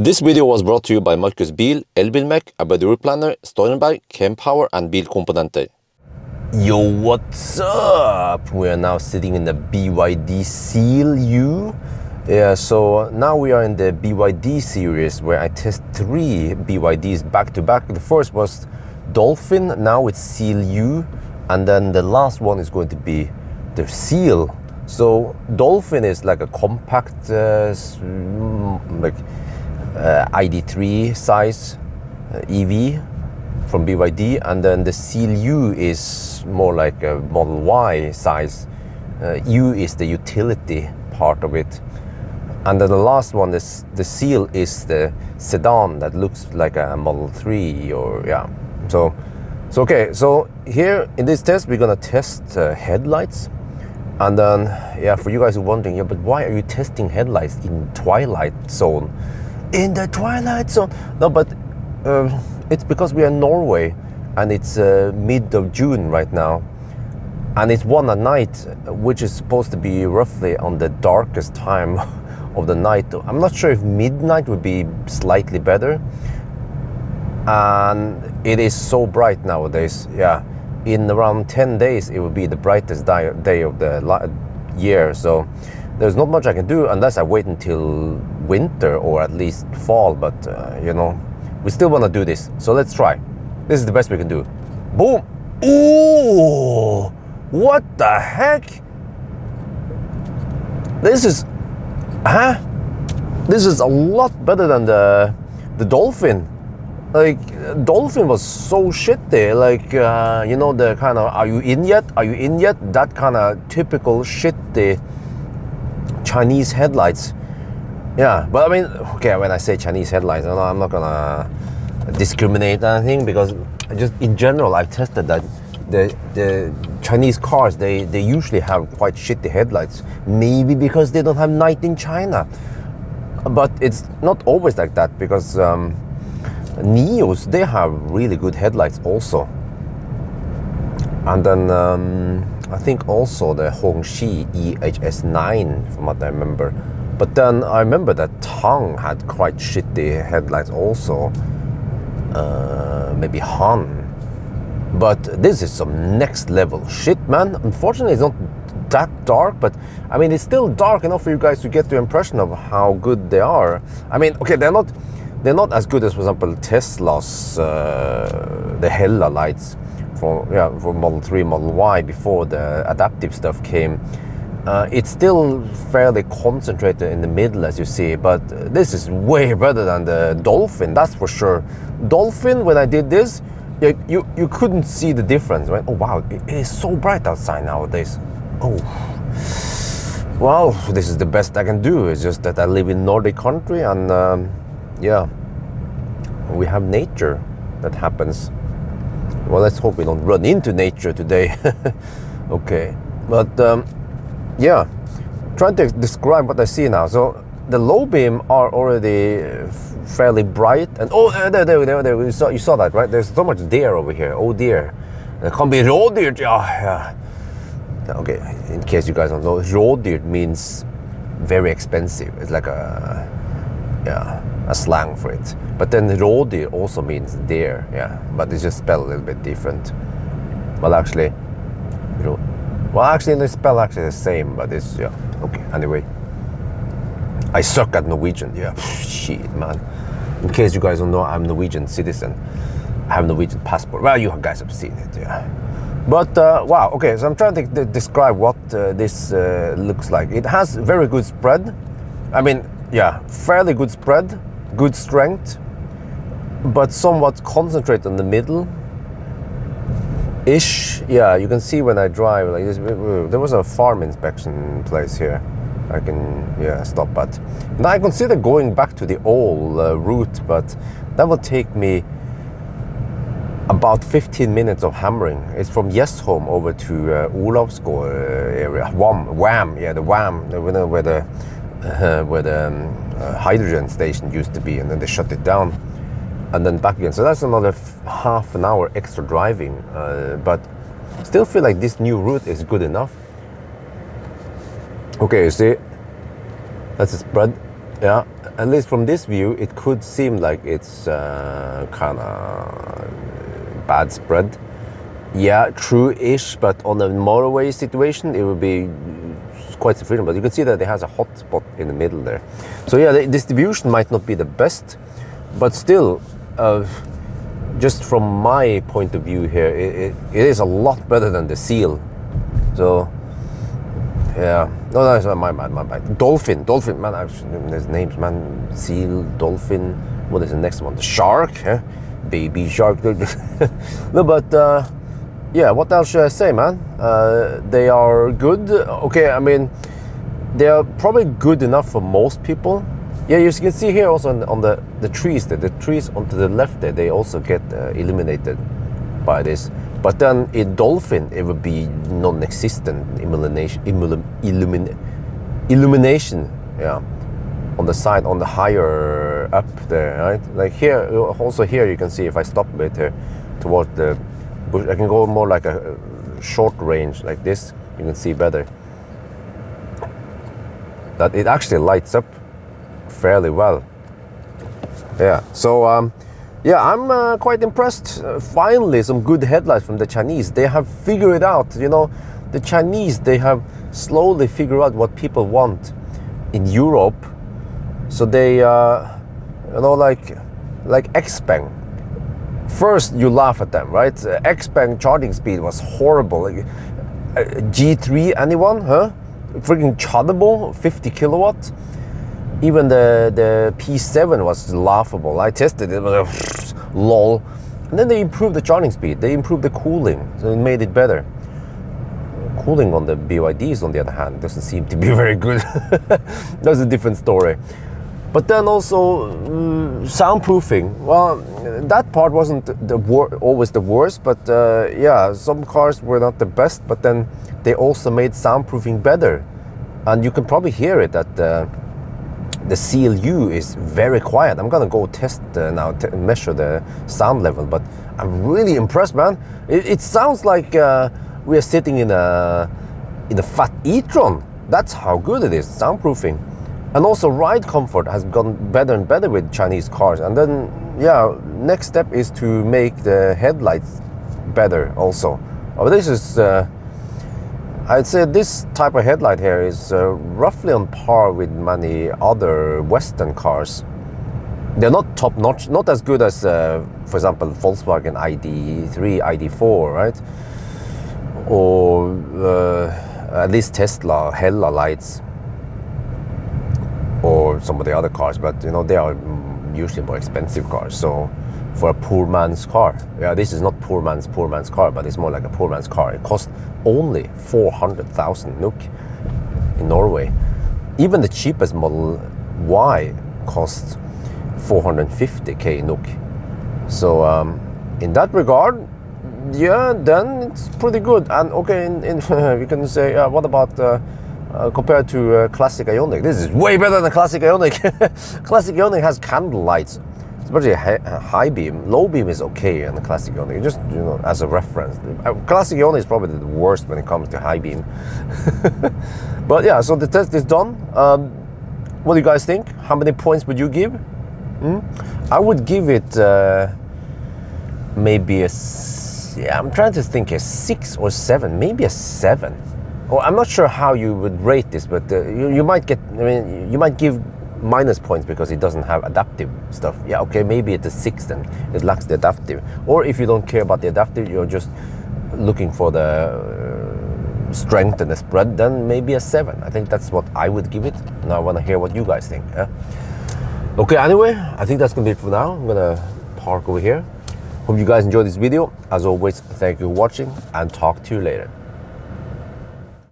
This video was brought to you by Markus Bil, Elbilmek, ABRP Planner, Stormberg, Kempower and Bilkomponenter. Yo, what's up? We are now sitting in the BYD Seal U. Yeah, so now we are in the BYD series where I test 3 BYDs back to back. The first was Dolphin, now it's Seal U, and then the last one is going to be the Seal. So Dolphin is like a compact ID3 size EV from BYD, and then the Seal U is more like a Model Y size. U is the utility part of it, and then the last one is the Seal is the sedan that looks like a Model 3 or yeah. So okay, so here in this test we're gonna test headlights, and then yeah, for you guys who are wondering, yeah, but why are you testing headlights in twilight zone? In the twilight zone? No, but it's because we are in Norway and it's mid of June right now, and it's 1 at night, which is supposed to be roughly on the darkest time of the night. I'm not sure if midnight would be slightly better, and it is so bright nowadays. Yeah, in around 10 days it will be the brightest day of the year, so there's not much I can do unless I wait until winter or at least fall, but you know, we still want to do this, so let's try. This is the best we can do. Boom! Ooh! What the heck? This is this is a lot better than the Dolphin. Like, Dolphin was so shitty, like you know, the kind of are you in yet, that kind of typical shitty Chinese headlights. Yeah, but I mean, okay, when I say Chinese headlights, I'm not gonna discriminate anything, because just in general I've tested that the Chinese cars, they usually have quite shitty headlights, maybe because they don't have night in China, but it's not always like that, because Nios, they have really good headlights also. And then I think also the Hongxi EHS9 from what I remember. But then I remember that Tang had quite shitty headlights also. Maybe Han. But this is some next level shit, man. Unfortunately, it's not that dark, but I mean, it's still dark enough for you guys to get the impression of how good they are. I mean, okay, they're not as good as, for example, Tesla's the Hella lights for Model 3, Model Y before the adaptive stuff came. It's still fairly concentrated in the middle, as you see, but this is way better than the Dolphin, that's for sure. Dolphin, when I did this, you couldn't see the difference, right? Oh wow, it is so bright outside nowadays. Oh, well, this is the best I can do. It's just that I live in Nordic country, and yeah, we have nature that happens. Well, let's hope we don't run into nature today. Okay, but yeah, trying to describe what I see now. So the low beam are already fairly bright, and oh, there, you saw that, right? There's so much deer over here. Oh dear, det kan bli rådyr. Yeah. Okay, in case you guys don't know, rådyr means very expensive. It's like a slang for it. But then rådyr also means deer, yeah, but it's just spelled a little bit different. Well, actually, they spell actually the same, but it's, yeah, okay, anyway. I suck at Norwegian, yeah, shit, man. In case you guys don't know, I'm Norwegian citizen. I have a Norwegian passport. Well, you guys have seen it, yeah. But, wow, okay, so I'm trying to describe what this looks like. It has very good spread. I mean, yeah, fairly good spread, good strength, but somewhat concentrated in the middle. Ish, yeah, you can see when I drive like this. There was a farm inspection place here. I can stop at. Now I consider going back to the old route, but that will take me about 15 minutes of hammering. It's from Yesholm over to Olavsgård area. Wham, yeah, the Wham, where the hydrogen station used to be, and then they shut it down. And then back again. So that's another half an hour extra driving, but still feel like this new route is good enough. Okay, you see, that's the spread. Yeah, at least from this view, it could seem like it's kind of bad spread. Yeah, true-ish, but on a motorway situation, it would be quite sufficient. But you can see that it has a hot spot in the middle there. So yeah, the distribution might not be the best, but still, just from my point of view here, it is a lot better than the Seal. So yeah, no, that's my bad. Dolphin, man. There's names, man. Seal, dolphin. What is the next one? The shark, huh? Baby shark. No, but yeah. What else should I say, man? They are good. Okay, I mean, they are probably good enough for most people. Yeah, you can see here also on the trees. The trees onto the left there, they also get illuminated by this. But then in dolphin, it would be non-existent illumination. Yeah, on the side, on the higher up there, right? Like here, also here you can see if I stop a bit here toward the bush, I can go more like a short range like this. You can see better that it actually lights up fairly well. Yeah, so yeah, I'm quite impressed. Finally, some good headlights from the Chinese. They have figured it out. You know, the Chinese, they have slowly figured out what people want in Europe. So they, you know, like Xpeng. First, you laugh at them, right? Xpeng charging speed was horrible. Like, G3, anyone? Huh? Freaking chuddable, 50 kilowatts. Even the P7 was laughable. I tested it, but lol. And then they improved the charging speed. They improved the cooling, so it made it better. Cooling on the BYDs, on the other hand, doesn't seem to be very good. That's a different story. But then also soundproofing. Well, that part wasn't always the worst, but yeah, some cars were not the best. But then they also made soundproofing better, and you can probably hear it that. The Seal U is very quiet. I'm gonna go test now, measure the sound level, but I'm really impressed, man. It sounds like we are sitting in a fat e-tron. That's how good it is, soundproofing. And also ride comfort has gotten better and better with Chinese cars. And then, yeah, next step is to make the headlights better also. Oh, this is I'd say this type of headlight here is roughly on par with many other Western cars. They're not top notch, not as good as, for example, Volkswagen ID3, ID4, right? Or at least Tesla Hella lights, or some of the other cars. But you know, they are usually more expensive cars. So for a poor man's car, yeah, this is not poor man's car, but it's more like a poor man's car. It costs only 400,000 NOK in Norway. Even the cheapest Model Y costs 450k NOK. So in that regard, yeah, then it's pretty good. And okay, you can say, what about compared to classic Ioniq? This is way better than classic Ioniq. Classic Ioniq has candle lights. Especially high beam. Low beam is okay on the classic Ioniq, just, you know, as a reference. Classic Ioniq is probably the worst when it comes to high beam. But yeah, so the test is done. What do you guys think? How many points would you give? I would give it maybe I'm trying to think, a 6 or 7, maybe a 7. Or I'm not sure how you would rate this, but you might get, I mean, you might give minus points because it doesn't have adaptive stuff. Yeah, okay, maybe it's a 6 then. It lacks the adaptive. Or if you don't care about the adaptive, you're just looking for the strength and the spread, then maybe a 7. I think that's what I would give it. Now I want to hear what you guys think. Yeah? Okay, anyway, I think that's going to be it for now. I'm going to park over here. Hope you guys enjoyed this video. As always, thank you for watching and talk to you later.